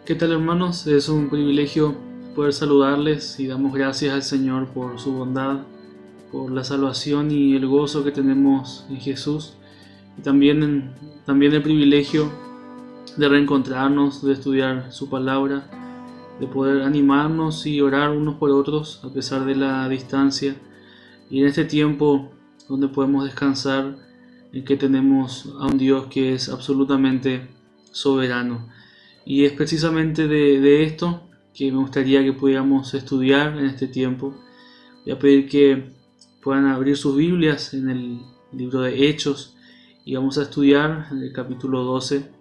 ¿Qué tal, hermanos? Es un privilegio poder saludarles y damos gracias al Señor por su bondad, por la salvación y el gozo que tenemos en Jesús. Y también el privilegio de reencontrarnos, de estudiar su palabra, de poder animarnos y orar unos por otros a pesar de la distancia. Y en este tiempo donde podemos descansar en que tenemos a un Dios que es absolutamente soberano. Y es precisamente de esto que me gustaría que pudiéramos estudiar en este tiempo. Voy a pedir que puedan abrir sus Biblias en el libro de Hechos y vamos a estudiar el capítulo 12.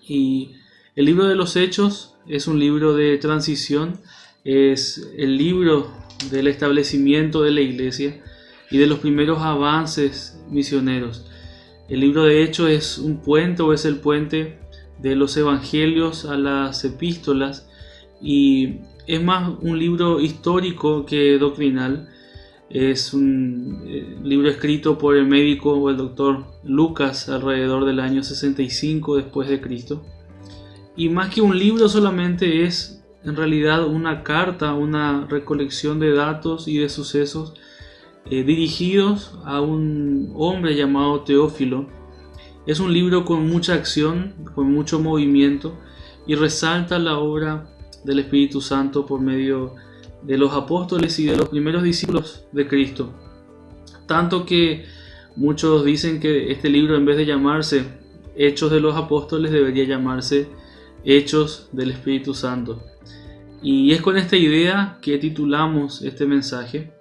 Y el libro de los Hechos es un libro de transición, es el libro del establecimiento de la iglesia y de los primeros avances misioneros. El libro de Hechos es un puente o es el puente de los evangelios a las epístolas y es más un libro histórico que doctrinal. Es un libro escrito por el médico o el doctor Lucas alrededor del año 65 después de Cristo. Y más que un libro solamente es en realidad una carta, una recolección de datos y de sucesos dirigidos a un hombre llamado Teófilo. Es un libro con mucha acción, con mucho movimiento y resalta la obra del Espíritu Santo por medio de los apóstoles y de los primeros discípulos de Cristo. Tanto que muchos dicen que este libro, en vez de llamarse Hechos de los Apóstoles, debería llamarse Hechos del Espíritu Santo. Y es con esta idea que titulamos este mensaje,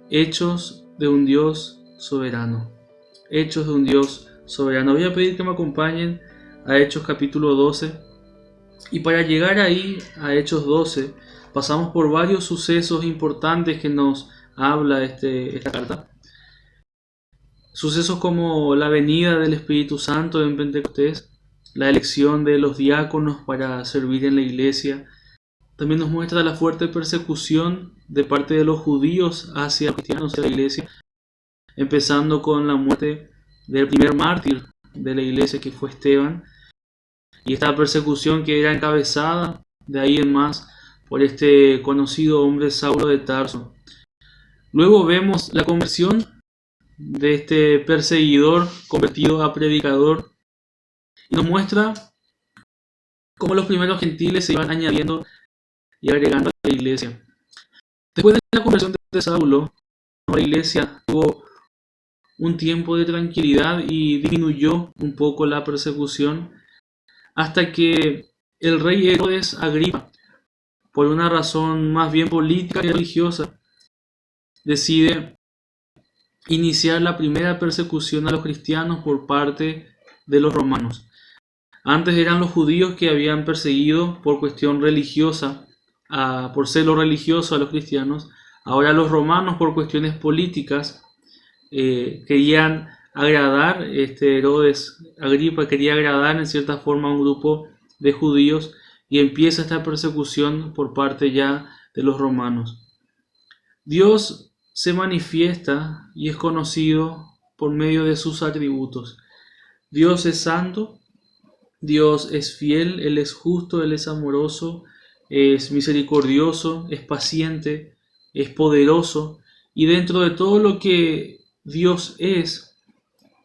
Hechos de un Dios soberano. Hechos de un Dios soberano. Voy a pedir que me acompañen a Hechos capítulo 12. Y para llegar ahí, a Hechos 12, pasamos por varios sucesos importantes que nos habla esta carta. Sucesos como la venida del Espíritu Santo en Pentecostés, la elección de los diáconos para servir en la iglesia. También nos muestra la fuerte persecución de parte de los judíos hacia los cristianos, hacia la iglesia, empezando con la muerte del primer mártir de la iglesia, que fue Esteban, y esta persecución que era encabezada de ahí en más por este conocido hombre Saulo de Tarso. Luego vemos la conversión de este perseguidor convertido a predicador y nos muestra cómo los primeros gentiles se iban añadiendo y agregando a la iglesia. Después de la conversión de Saulo, la iglesia tuvo un tiempo de tranquilidad y disminuyó un poco la persecución hasta que el rey Herodes Agripa, por una razón más bien política y religiosa, decide iniciar la primera persecución a los cristianos por parte de los romanos. Antes eran los judíos que habían perseguido por cuestión religiosa, por celo religioso a los cristianos. Ahora los romanos, por cuestiones políticas, querían agradar, Herodes Agripa quería agradar en cierta forma a un grupo de judíos y empieza esta persecución por parte ya de los romanos. Dios se manifiesta y es conocido por medio de sus atributos. Dios es santo, Dios es fiel, Él es justo, Él es amoroso, es misericordioso, es paciente, es poderoso, y dentro de todo lo que Dios es,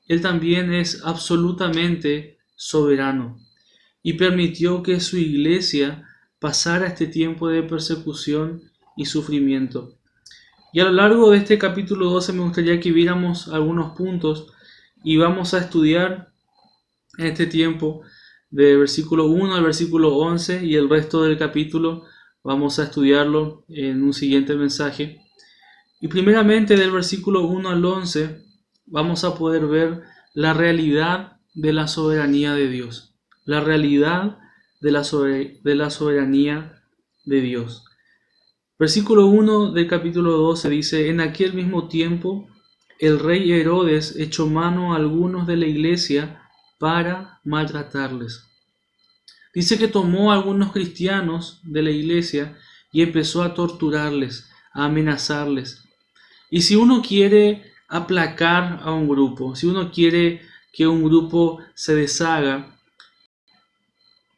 Él también es absolutamente soberano y permitió que su iglesia pasara este tiempo de persecución y sufrimiento. Y a lo largo de este capítulo 12 me gustaría que viéramos algunos puntos y vamos a estudiar en este tiempo de versículo 1 al versículo 11 y el resto del capítulo vamos a estudiarlo en un siguiente mensaje. Y primeramente del versículo 1 al 11 vamos a poder ver la realidad de la soberanía de Dios. La realidad de la soberanía de Dios. Versículo 1 del capítulo 12 dice: En aquel mismo tiempo el rey Herodes echó mano a algunos de la iglesia para maltratarles. Dice que tomó a algunos cristianos de la iglesia y empezó a torturarles, a amenazarles. Y si uno quiere aplacar a un grupo, si uno quiere que un grupo se deshaga,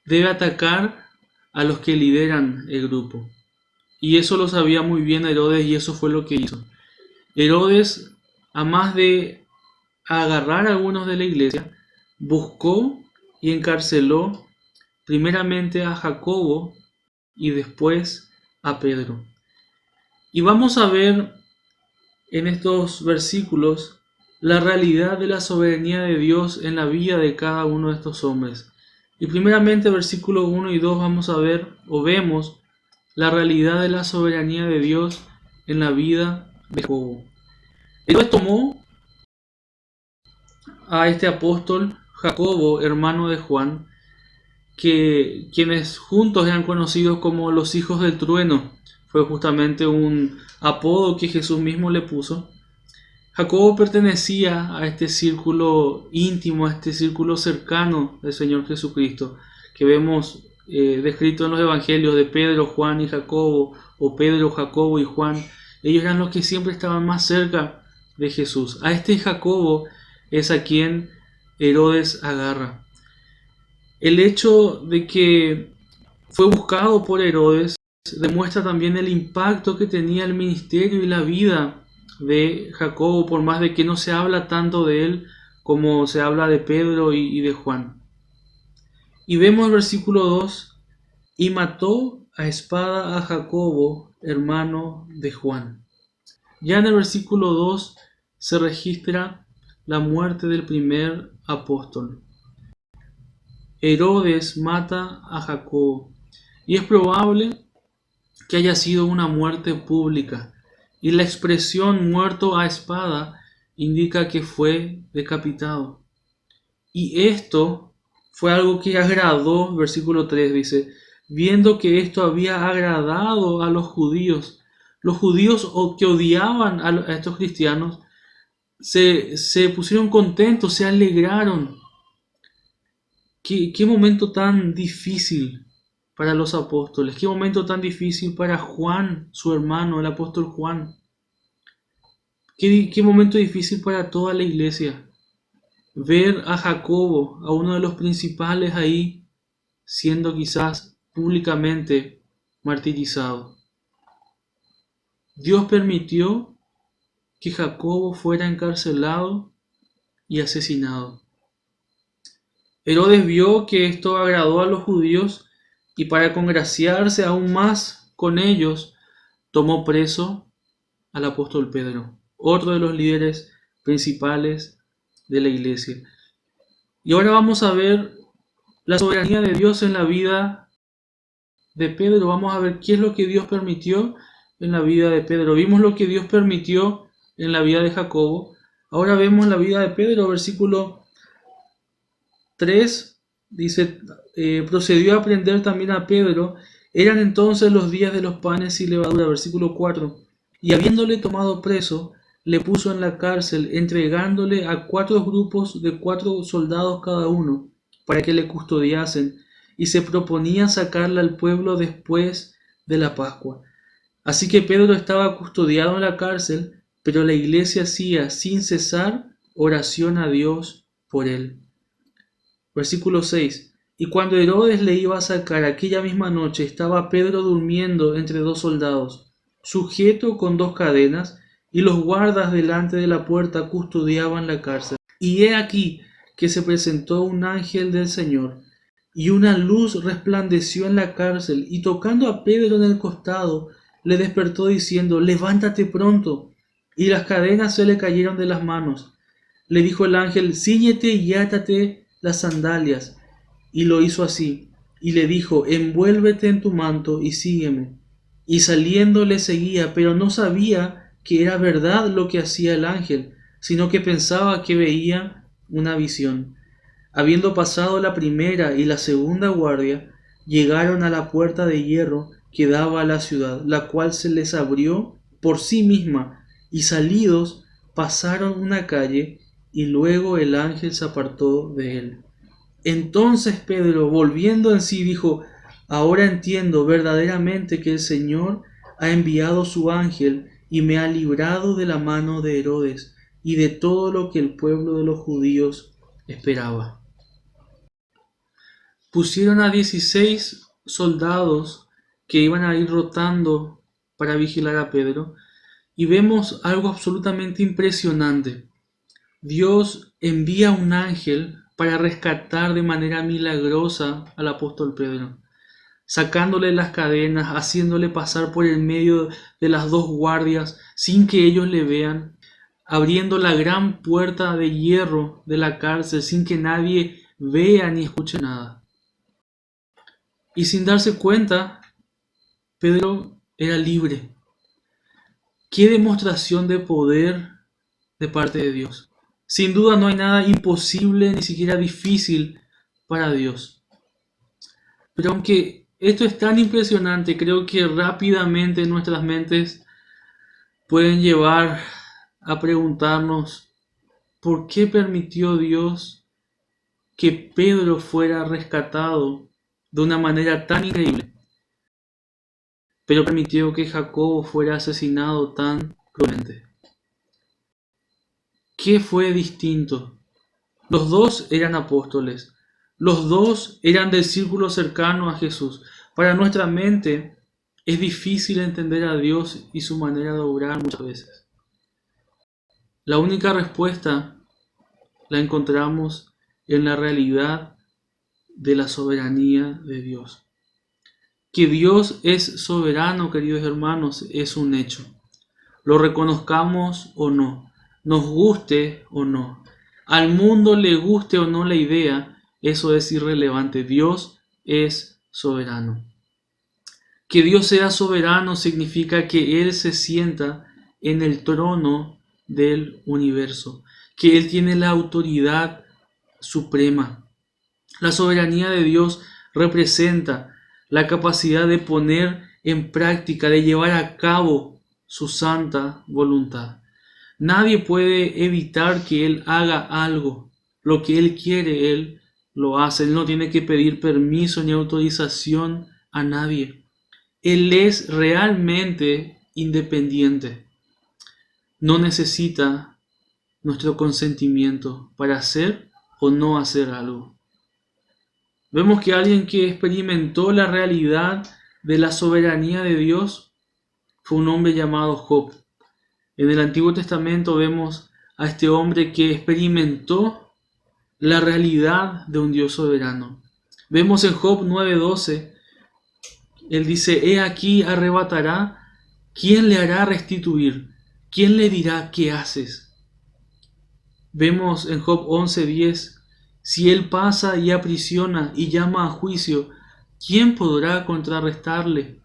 debe atacar a los que lideran el grupo. Y eso lo sabía muy bien Herodes y eso fue lo que hizo. Herodes, a más de agarrar a algunos de la iglesia, buscó y encarceló primeramente a Jacobo y después a Pedro. Y vamos a ver en estos versículos la realidad de la soberanía de Dios en la vida de cada uno de estos hombres. Y primeramente versículos 1 y 2 vamos a ver o vemos la realidad de la soberanía de Dios en la vida de Jacobo. Dios tomó a este apóstol Jacobo, hermano de Juan, quienes juntos eran conocidos como los hijos del trueno. Fue justamente un apodo que Jesús mismo le puso. Jacobo pertenecía a este círculo íntimo, a este círculo cercano del Señor Jesucristo, que vemos descrito en los evangelios de Pedro, Juan y Jacobo, o Pedro, Jacobo y Juan. Ellos eran los que siempre estaban más cerca de Jesús. A este Jacobo es a quien Herodes agarra. El hecho de que fue buscado por Herodes demuestra también el impacto que tenía el ministerio y la vida de Jacobo, por más de que no se habla tanto de él como se habla de Pedro y de Juan. Y vemos el versículo 2, y mató a espada a Jacobo, hermano de Juan. Ya en el versículo 2 se registra la muerte del primer apóstol. Herodes mata a Jacobo, y es probable que haya sido una muerte pública, y la expresión muerto a espada indica que fue decapitado. Y esto fue algo que agradó, versículo 3 dice, viendo que esto había agradado a los judíos que odiaban a estos cristianos, se pusieron contentos, se alegraron. Qué momento tan difícil para los apóstoles, qué momento tan difícil para Juan, su hermano, el apóstol Juan. Qué momento difícil para toda la iglesia. Ver a Jacobo, a uno de los principales ahí, siendo quizás públicamente martirizado. Dios permitió que Jacobo fuera encarcelado y asesinado. Herodes vio que esto agradó a los judíos y para congraciarse aún más con ellos, tomó preso al apóstol Pedro, otro de los líderes principales de la iglesia. Y ahora vamos a ver la soberanía de Dios en la vida de Pedro. Vamos a ver qué es lo que Dios permitió en la vida de Pedro. Vimos lo que Dios permitió en la vida de Jacobo. Ahora vemos la vida de Pedro, versículo 3 dice, procedió a prender también a Pedro. Eran entonces los días de los panes y levadura, versículo 4. Y habiéndole tomado preso, le puso en la cárcel, entregándole a 4 grupos de 4 soldados cada uno, para que le custodiasen, y se proponía sacarla al pueblo después de la Pascua. Así que Pedro estaba custodiado en la cárcel, pero la iglesia hacía sin cesar oración a Dios por él. Versículo 6. Y cuando Herodes le iba a sacar aquella misma noche, estaba Pedro durmiendo entre 2 soldados, sujeto con 2 cadenas, y los guardas delante de la puerta custodiaban la cárcel. Y he aquí que se presentó un ángel del Señor, y una luz resplandeció en la cárcel, y tocando a Pedro en el costado, le despertó diciendo, levántate pronto. Y las cadenas se le cayeron de las manos. Le dijo el ángel, cíñete y átate las sandalias. Y lo hizo así. Y le dijo, envuélvete en tu manto y sígueme. Y saliendo le seguía, pero no sabía que era verdad lo que hacía el ángel, sino que pensaba que veía una visión. Habiendo pasado la primera y la segunda guardia, llegaron a la puerta de hierro que daba a la ciudad, la cual se les abrió por sí misma, y salidos pasaron una calle, y luego el ángel se apartó de él. Entonces Pedro, volviendo en sí, dijo, ahora entiendo verdaderamente que el Señor ha enviado su ángel y me ha librado de la mano de Herodes y de todo lo que el pueblo de los judíos esperaba. Pusieron a 16 soldados que iban a ir rotando para vigilar a Pedro y vemos algo absolutamente impresionante. Dios envía un ángel para rescatar de manera milagrosa al apóstol Pedro, sacándole las cadenas, haciéndole pasar por el medio de las dos guardias sin que ellos le vean, abriendo la gran puerta de hierro de la cárcel sin que nadie vea ni escuche nada. Y sin darse cuenta, Pedro era libre. ¡Qué demostración de poder de parte de Dios! Sin duda no hay nada imposible ni siquiera difícil para Dios. Pero aunque esto es tan impresionante, creo que rápidamente nuestras mentes pueden llevar a preguntarnos ¿por qué permitió Dios que Pedro fuera rescatado de una manera tan increíble? Pero permitió que Jacobo fuera asesinado tan cruelmente. ¿Qué fue distinto? Los dos eran apóstoles. Los dos eran del círculo cercano a Jesús. Para nuestra mente es difícil entender a Dios y su manera de obrar muchas veces. La única respuesta la encontramos en la realidad de la soberanía de Dios. Que Dios es soberano, queridos hermanos, es un hecho. Lo reconozcamos o no, nos guste o no, al mundo le guste o no la idea, eso es irrelevante. Dios es soberano. Que Dios sea soberano significa que Él se sienta en el trono del universo, que Él tiene la autoridad suprema. La soberanía de Dios representa la capacidad de poner en práctica, de llevar a cabo su santa voluntad. Nadie puede evitar que Él haga algo. Lo que Él quiere, Él lo hace. Él no tiene que pedir permiso ni autorización a nadie. Él es realmente independiente. No necesita nuestro consentimiento para hacer o no hacer algo. Vemos que alguien que experimentó la realidad de la soberanía de Dios fue un hombre llamado Job. En el Antiguo Testamento vemos a este hombre que experimentó la realidad de un Dios soberano. Vemos en Job 9:12, él dice, he aquí arrebatará, ¿quién le hará restituir? ¿Quién le dirá qué haces? Vemos en Job 11:10, si él pasa y aprisiona y llama a juicio, ¿quién podrá contrarrestarle?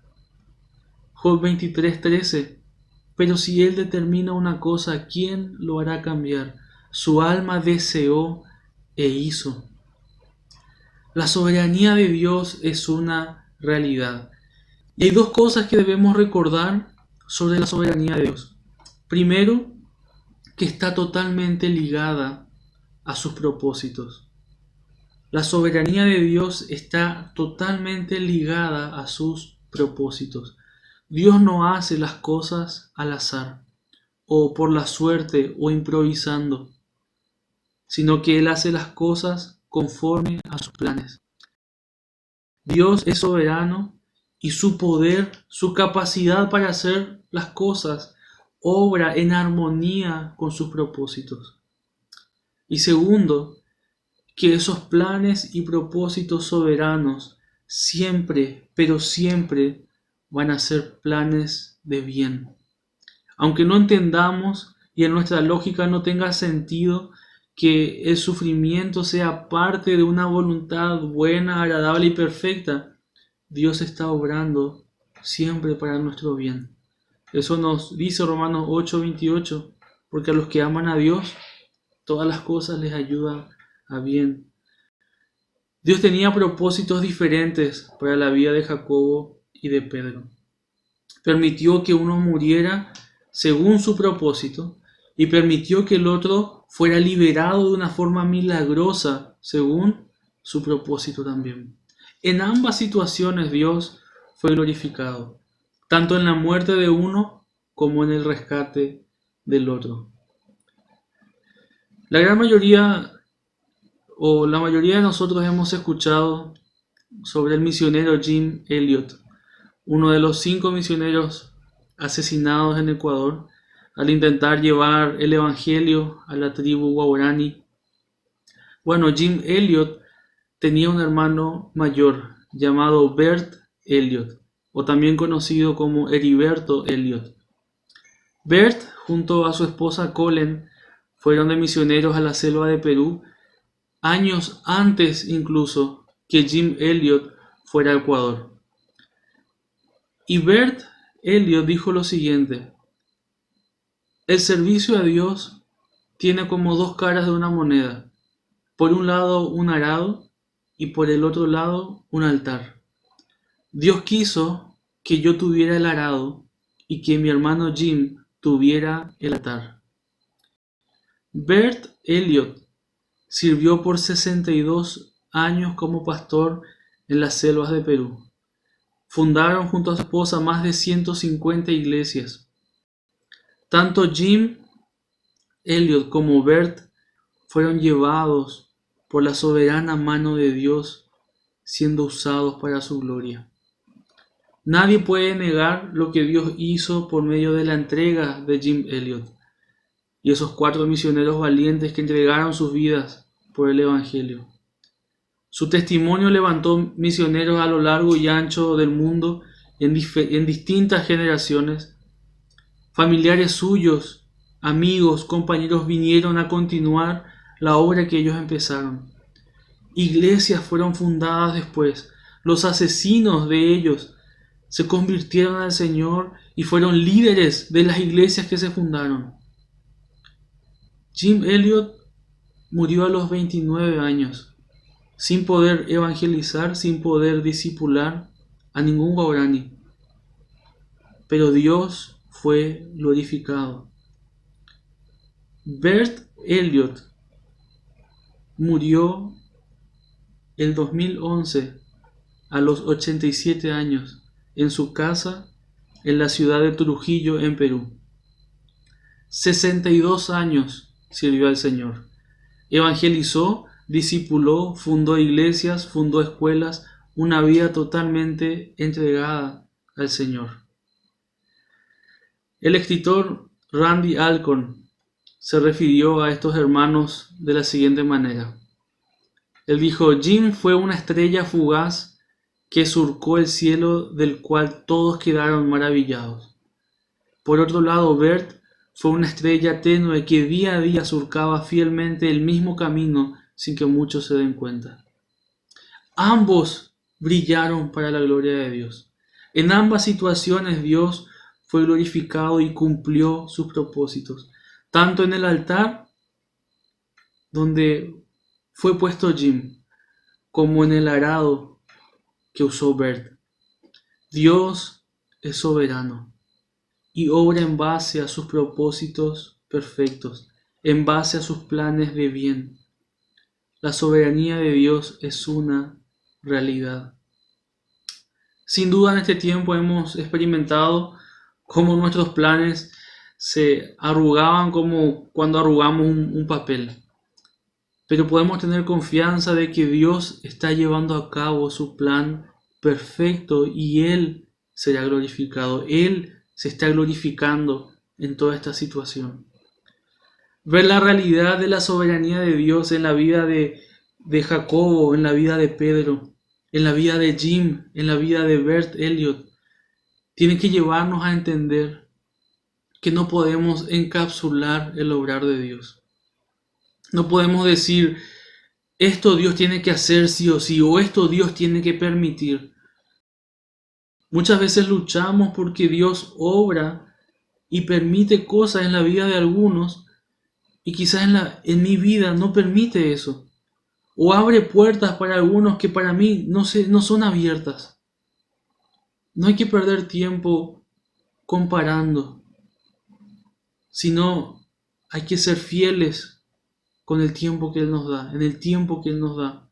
Job 23:13, pero si él determina una cosa, ¿quién lo hará cambiar? Su alma deseó e hizo. La soberanía de Dios es una realidad. Y hay dos cosas que debemos recordar sobre la soberanía de Dios. Primero, que está totalmente ligada a sus propósitos. La soberanía de Dios está totalmente ligada a sus propósitos. Dios no hace las cosas al azar, o por la suerte, o improvisando, sino que Él hace las cosas conforme a sus planes. Dios es soberano y su poder, su capacidad para hacer las cosas, obra en armonía con sus propósitos. Y segundo, que esos planes y propósitos soberanos siempre, pero siempre van a ser planes de bien. Aunque no entendamos y en nuestra lógica no tenga sentido que el sufrimiento sea parte de una voluntad buena, agradable y perfecta, Dios está obrando siempre para nuestro bien. Eso nos dice Romanos 8:28, porque a los que aman a Dios, todas las cosas les ayudan a bien. Dios tenía propósitos diferentes para la vida de Jacobo y de Pedro. Permitió que uno muriera según su propósito y permitió que el otro fuera liberado de una forma milagrosa según su propósito también. En ambas situaciones Dios fue glorificado, tanto en la muerte de uno como en el rescate del otro. La gran mayoría o la mayoría de nosotros hemos escuchado sobre el misionero Jim Elliot, uno de los 5 misioneros asesinados en Ecuador al intentar llevar el evangelio a la tribu guaraní. Bueno, Jim Elliot tenía un hermano mayor llamado Bert Elliot, o también conocido como Heriberto Elliot. Bert, junto a su esposa Colleen, fueron de misioneros a la selva de Perú años antes incluso que Jim Elliot fuera a Ecuador. Y Bert Elliot dijo lo siguiente: el servicio a Dios tiene como 2 caras de una moneda. Por un lado un arado y por el otro lado un altar. Dios quiso que yo tuviera el arado y que mi hermano Jim tuviera el altar. Bert Elliot sirvió por 62 años como pastor en las selvas de Perú. Fundaron junto a su esposa más de 150 iglesias. Tanto Jim Elliot como Bert fueron llevados por la soberana mano de Dios, siendo usados para su gloria. Nadie puede negar lo que Dios hizo por medio de la entrega de Jim Elliot y esos 4 misioneros valientes que entregaron sus vidas por el Evangelio. Su testimonio levantó misioneros a lo largo y ancho del mundo en distintas generaciones. Familiares suyos, amigos, compañeros vinieron a continuar la obra que ellos empezaron. Iglesias fueron fundadas después. Los asesinos de ellos se convirtieron al Señor y fueron líderes de las iglesias que se fundaron. Jim Elliot murió a los 29 años, sin poder evangelizar, sin poder discipular a ningún guaraní. Pero Dios fue glorificado. Bert Elliot murió el 2011 a los 87 años en su casa en la ciudad de Trujillo, en Perú. 62 años sirvió al Señor. Evangelizó, discipuló, fundó iglesias, fundó escuelas, una vida totalmente entregada al Señor. El escritor Randy Alcorn se refirió a estos hermanos de la siguiente manera. Él dijo: Jim fue una estrella fugaz que surcó el cielo, del cual todos quedaron maravillados. Por otro lado, Bert fue una estrella tenue que día a día surcaba fielmente el mismo camino sin que muchos se den cuenta. Ambos brillaron para la gloria de Dios. En ambas situaciones Dios fue glorificado y cumplió sus propósitos, tanto en el altar donde fue puesto Jim, como en el arado que usó Bert. Dios es soberano y obra en base a sus propósitos perfectos, en base a sus planes de bien. La soberanía de Dios es una realidad. Sin duda, en este tiempo hemos experimentado cómo nuestros planes se arrugaban como cuando arrugamos un papel. Pero podemos tener confianza de que Dios está llevando a cabo su plan perfecto y Él será glorificado. Él se está glorificando en toda esta situación. Ver la realidad de la soberanía de Dios en la vida de Jacobo, en la vida de Pedro, en la vida de Jim, en la vida de Bert Elliot, tiene que llevarnos a entender que no podemos encapsular el obrar de Dios. No podemos decir, esto Dios tiene que hacer sí o sí, o esto Dios tiene que permitir. Muchas veces luchamos porque Dios obra y permite cosas en la vida de algunos, y quizás en mi vida no permite eso. O abre puertas para algunos que para mí no son abiertas. No hay que perder tiempo comparando, sino hay que ser fieles con el tiempo que Él nos da, en el tiempo que Él nos da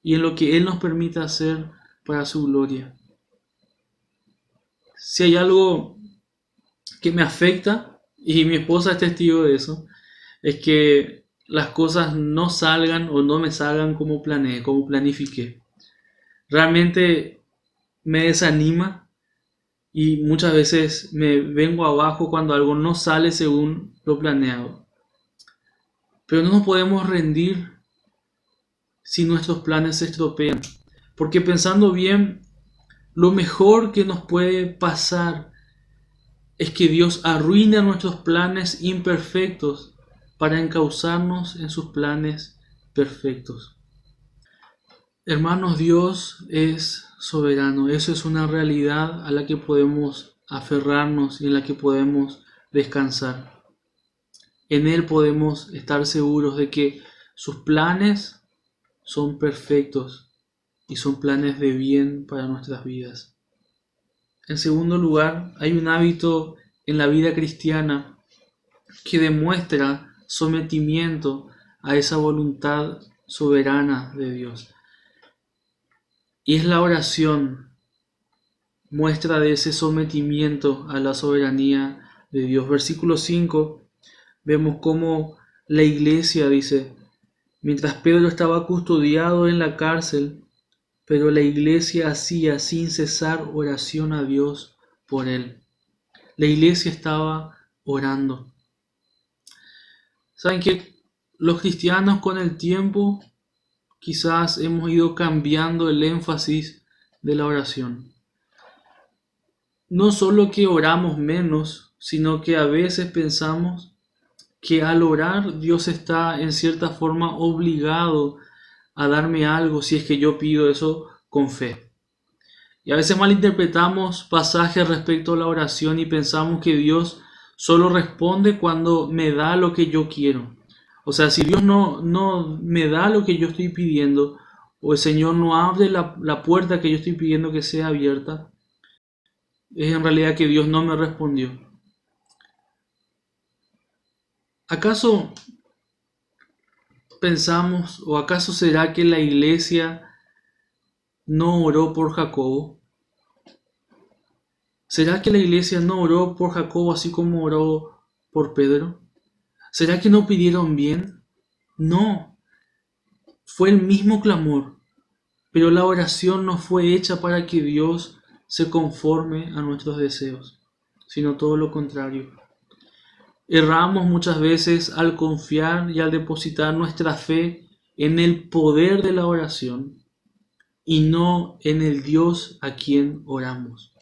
y en lo que Él nos permite hacer para su gloria. Si hay algo que me afecta, y mi esposa es testigo de eso, es que las cosas no salgan o no me salgan como planeé, como planifiqué. realmente me desanima y muchas veces me vengo abajo cuando algo no sale según lo planeado. Pero no nos podemos rendir si nuestros planes se estropean, porque pensando bien, lo mejor que nos puede pasar es que Dios arruine nuestros planes imperfectos para encauzarnos en sus planes perfectos. Hermanos, Dios es soberano. Eso es una realidad a la que podemos aferrarnos y en la que podemos descansar. En Él podemos estar seguros de que sus planes son perfectos y son planes de bien para nuestras vidas. En segundo lugar, hay un hábito en la vida cristiana que demuestra sometimiento a esa voluntad soberana de Dios. Y es la oración, muestra de ese sometimiento a la soberanía de Dios. Versículo 5, vemos cómo la iglesia dice, mientras Pedro estaba custodiado en la cárcel, pero la iglesia hacía sin cesar oración a Dios por él. La iglesia estaba orando. ¿Saben qué? Los cristianos con el tiempo quizás hemos ido cambiando el énfasis de la oración. No solo que oramos menos, sino que a veces pensamos que al orar Dios está en cierta forma obligado a darme algo si es que yo pido eso con fe. Y a veces malinterpretamos pasajes respecto a la oración y pensamos que Dios solo responde cuando me da lo que yo quiero. O sea, si Dios no me da lo que yo estoy pidiendo, o el Señor no abre la puerta que yo estoy pidiendo que sea abierta, es en realidad que Dios no me respondió. ¿Acaso pensamos, o acaso será que la iglesia no oró por Jacobo? ¿Será que la iglesia no oró por Jacobo así como oró por Pedro? ¿Será que no pidieron bien? No, fue el mismo clamor, pero la oración no fue hecha para que Dios se conforme a nuestros deseos, sino todo lo contrario. Erramos muchas veces al confiar y al depositar nuestra fe en el poder de la oración y no en el Dios a quien oramos.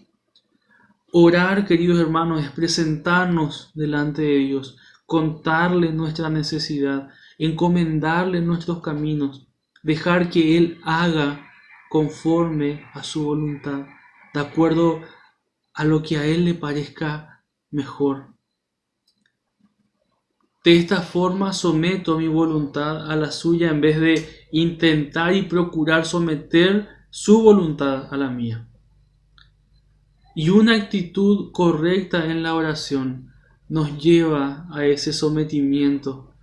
Orar, queridos hermanos, es presentarnos delante de Dios, contarle nuestra necesidad, encomendarle nuestros caminos, dejar que Él haga conforme a su voluntad, de acuerdo a lo que a Él le parezca mejor. De esta forma someto mi voluntad a la suya en vez de intentar y procurar someter su voluntad a la mía. Y una actitud correcta en la oración nos lleva a ese sometimiento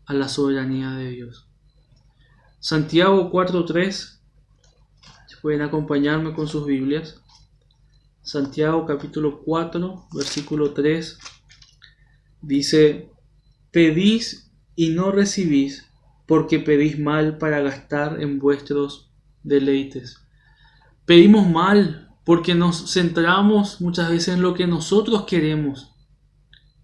a la soberanía de Dios. Santiago 4:3, si pueden acompañarme con sus Biblias. Santiago capítulo 4, versículo 3, dice: pedís y no recibís, porque pedís mal para gastar en vuestros deleites. Pedimos mal porque nos centramos muchas veces en lo que nosotros queremos.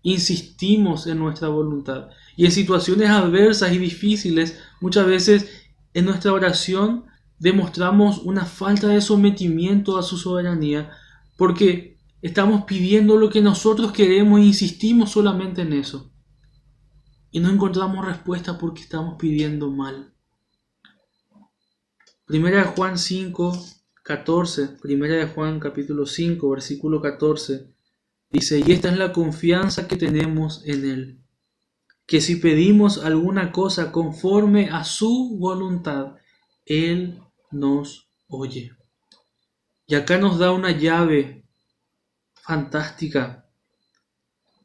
Insistimos en nuestra voluntad. Y en situaciones adversas y difíciles, muchas veces en nuestra oración demostramos una falta de sometimiento a su soberanía porque estamos pidiendo lo que nosotros queremos e insistimos solamente en eso. Y no encontramos respuesta porque estamos pidiendo mal. Primera de Juan 5:14, Primera de Juan capítulo 5, versículo 14, dice: y esta es la confianza que tenemos en Él, que si pedimos alguna cosa conforme a su voluntad, Él nos oye. Y acá nos da una llave fantástica: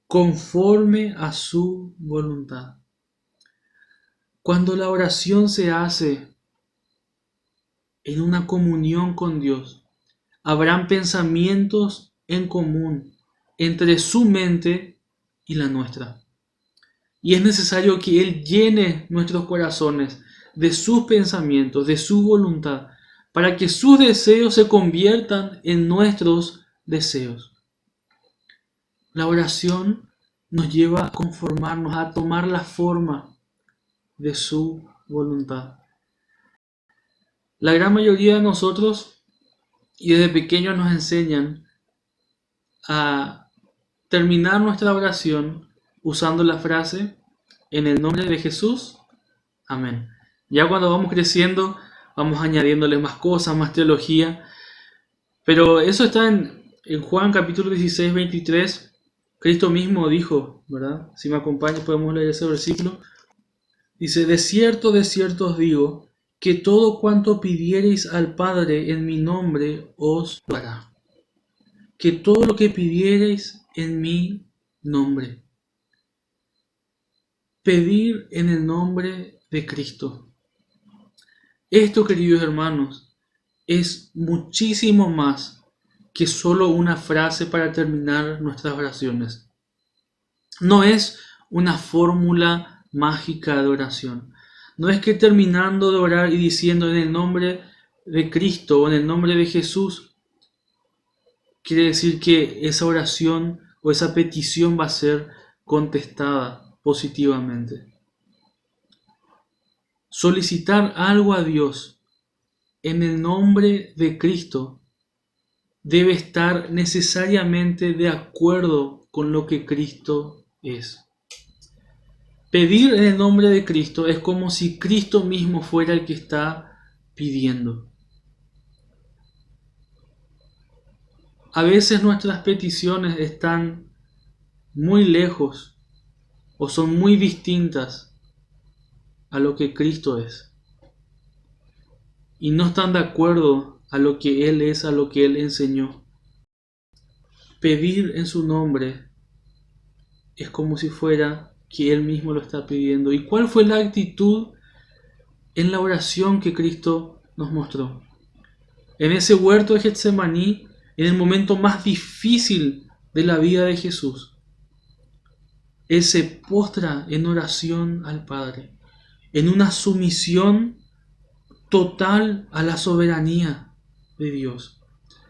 conforme a su voluntad. Cuando la oración se hace en una comunión con Dios, habrán pensamientos en común entre su mente y la nuestra. Y es necesario que Él llene nuestros corazones de sus pensamientos, de su voluntad, para que sus deseos se conviertan en nuestros deseos. La oración nos lleva a conformarnos, a tomar la forma de su voluntad. La gran mayoría de nosotros, y desde pequeños nos enseñan a terminar nuestra oración usando la frase: en el nombre de Jesús, amén. Ya cuando vamos creciendo, vamos añadiéndole más cosas, más teología. Pero eso está en Juan capítulo 16, 23. Cristo mismo dijo, ¿verdad? Si me acompañas podemos leer ese versículo. Dice: de cierto os digo, que todo cuanto pidiereis al Padre en mi nombre os lo hará. Que todo lo que pidiereis en mi nombre. Pedir en el nombre de Cristo. Esto, queridos hermanos, es muchísimo más que solo una frase para terminar nuestras oraciones. No es una fórmula mágica de oración. No es que terminando de orar y diciendo en el nombre de Cristo o en el nombre de Jesús, quiere decir que esa oración o esa petición va a ser contestada positivamente. Solicitar algo a Dios en el nombre de Cristo debe estar necesariamente de acuerdo con lo que Cristo es. Pedir en el nombre de Cristo es como si Cristo mismo fuera el que está pidiendo. A veces nuestras peticiones están muy lejos o son muy distintas a lo que Cristo es. Y no están de acuerdo a lo que Él es, a lo que Él enseñó. Pedir en su nombre es como si fuera que Él mismo lo está pidiendo. ¿Y cuál fue la actitud en la oración que Cristo nos mostró? En ese huerto de Getsemaní, en el momento más difícil de la vida de Jesús, Él se postra en oración al Padre, en una sumisión total a la soberanía de Dios.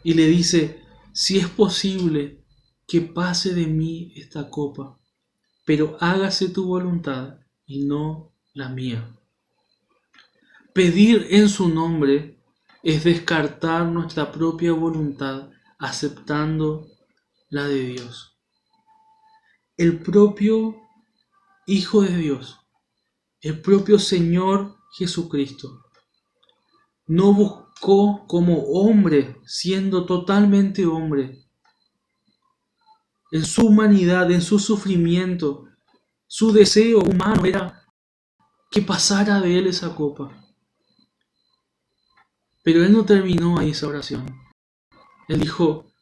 Y le dice: si es posible, que pase de mí esta copa, pero hágase tu voluntad y no la mía. Pedir en su nombre es descartar nuestra propia voluntad, aceptando la de Dios. El propio Hijo de Dios, el propio Señor Jesucristo, no buscó como hombre, siendo totalmente hombre, en su humanidad, en su sufrimiento, su deseo humano era que pasara de Él esa copa. Pero Él no terminó ahí esa oración. Él dijo: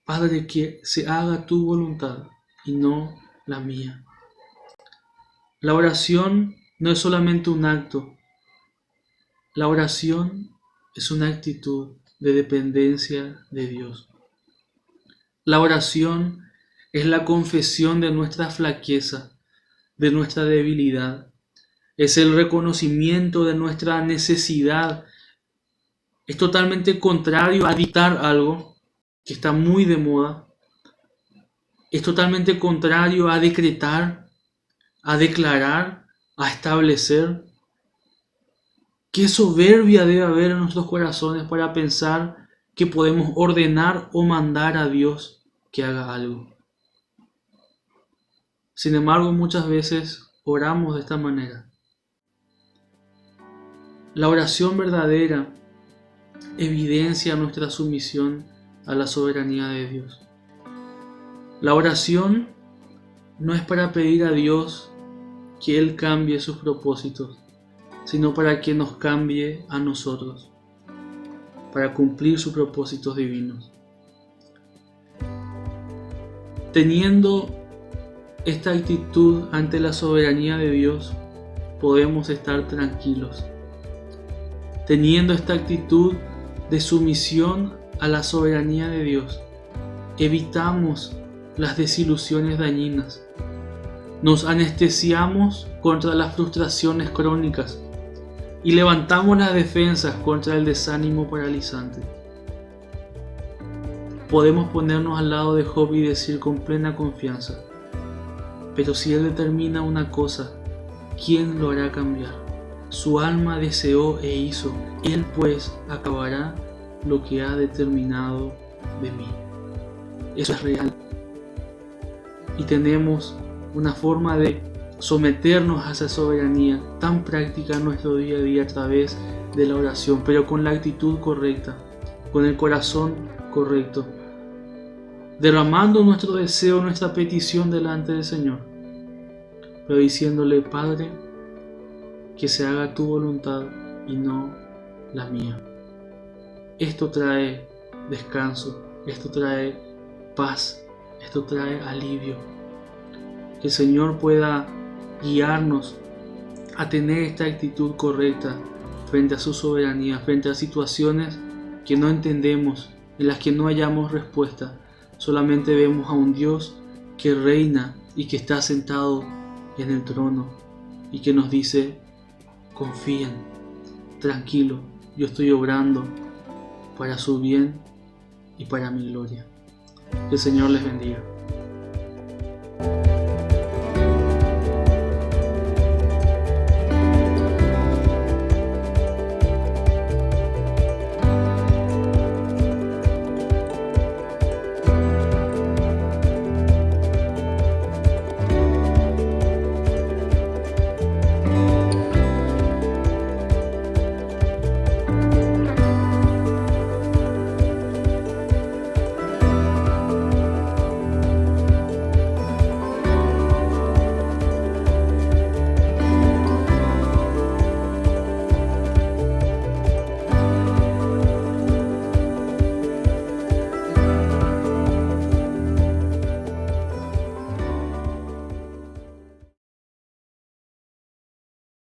Padre, que se haga tu voluntad y no la mía. La oración no es solamente un acto. La oración es una actitud de dependencia de Dios. La oración es la confesión de nuestra flaqueza, de nuestra debilidad. Es el reconocimiento de nuestra necesidad. Es totalmente contrario a dictar algo que está muy de moda. Es totalmente contrario a decretar, a declarar, a establecer. Qué soberbia debe haber en nuestros corazones para pensar que podemos ordenar o mandar a Dios que haga algo. Sin embargo, muchas veces oramos de esta manera. La oración verdadera evidencia nuestra sumisión a la soberanía de Dios. La oración no es para pedir a Dios que Él cambie sus propósitos, sino para que nos cambie a nosotros, para cumplir sus propósitos divinos. Teniendo esta actitud ante la soberanía de Dios, podemos estar tranquilos. Teniendo esta actitud de sumisión a la soberanía de Dios, evitamos las desilusiones dañinas. Nos anestesiamos contra las frustraciones crónicas. y levantamos las defensas contra el desánimo paralizante. Podemos ponernos al lado de Job y decir con plena confianza: pero si Él determina una cosa, ¿quién lo hará cambiar? Su alma deseó e hizo, Él pues acabará lo que ha determinado de mí. Eso es real. Y tenemos una forma de someternos a esa soberanía tan práctica en nuestro día a día a través de la oración, pero con la actitud correcta, con el corazón correcto, derramando nuestro deseo, nuestra petición delante del Señor, pero diciéndole: Padre, que se haga tu voluntad y no la mía. Esto trae descanso, esto trae paz, esto trae alivio. Que el Señor pueda guiarnos a tener esta actitud correcta frente a su soberanía, frente a situaciones que no entendemos, en las que no hallamos respuesta. Solamente vemos a un Dios que reina y que está sentado en el trono y que nos dice: confíen, tranquilo, yo estoy obrando para su bien y para mi gloria. Que el Señor les bendiga.